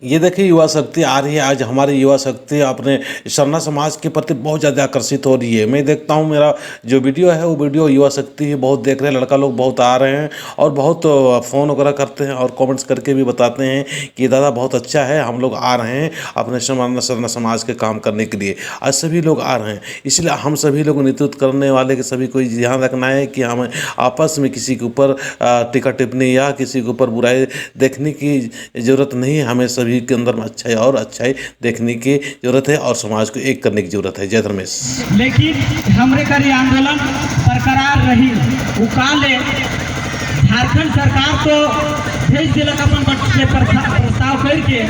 ये देखिए युवा शक्ति आ रही है। आज हमारी युवा शक्ति अपने सरना समाज के प्रति बहुत ज़्यादा आकर्षित हो रही है। मैं देखता हूँ मेरा जो वीडियो है वो वीडियो युवा शक्ति बहुत देख रहे हैं, लड़का लोग बहुत आ रहे हैं और बहुत फ़ोन वगैरह करते हैं और कमेंट्स करके भी बताते हैं कि दादा बहुत अच्छा है, हम लोग आ रहे हैं अपने सरना समाज के काम करने के लिए। आज सभी लोग आ रहे हैं, इसलिए हम सभी लोग नेतृत्व करने वाले के सभी को ध्यान रखना है कि हमें आपस में किसी के ऊपर टीका टिप्पणी या किसी के ऊपर बुराई देखने की ज़रूरत नहीं है। हमें सभी के अंदर में अच्छाई और अच्छाई देखने की जरूरत है और समाज को एक करने की जरूरत है। जय धर्मेश। लेकिन हमरे करी आंदोलन बरकरार रही। वो काले झारखंड सरकार तो भेज दिलक अपन प्रस्ताव करके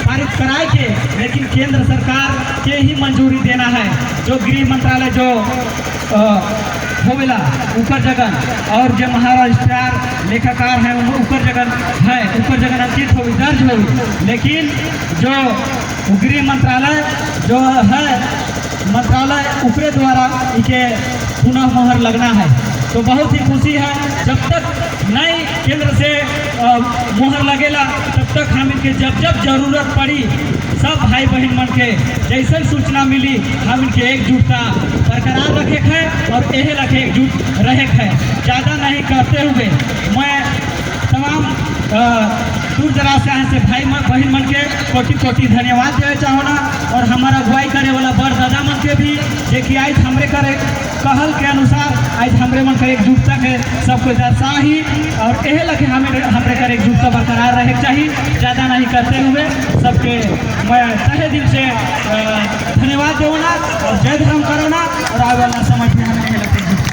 पारित कराए के, लेकिन केंद्र सरकार के ही मंजूरी देना है। जो गृह मंत्रालय जो होवेला ऊपर जगह और जो महाराष्ट्र लेखाकार हैं ऊपर जगह है, ऊपर जगह अंकित होगी, दर्ज होगी। लेकिन जो गृह मंत्रालय जो है मंत्रालय ऊपरे द्वारा इके पुनः मोहर लगना है। तो बहुत ही खुशी है। जब तक नई केंद्र से मोहर लगेला तब तक हम इनके जब जब जरूरत पड़ी सब भाई बहन मन के जैसे सूचना मिली हम इनके एकजुटता बरकरार रखे है और यही रखे एकजुट रहे है। ज़्यादा नहीं करते हुए मैं तमाम दूर दराज से से भाई बहन मन के कोटि कोटि धन्यवाद देना चाहूँगा और हमारा अगुवाई करे वाला बड़ दादा मन के भी जे कि आज हमरे करे कहल के अनुसार आज हमरे मन का एकजुटता के सबको दर्शा ही और यही लगे हमरे करे एकजुटता बरकरार रहे चाहिए। ज़्यादा नहीं करते हुए सबके मैं तहे दिल से धन्यवाद देना और जय धर्म करना और आगे वाला समझ में हमें लगते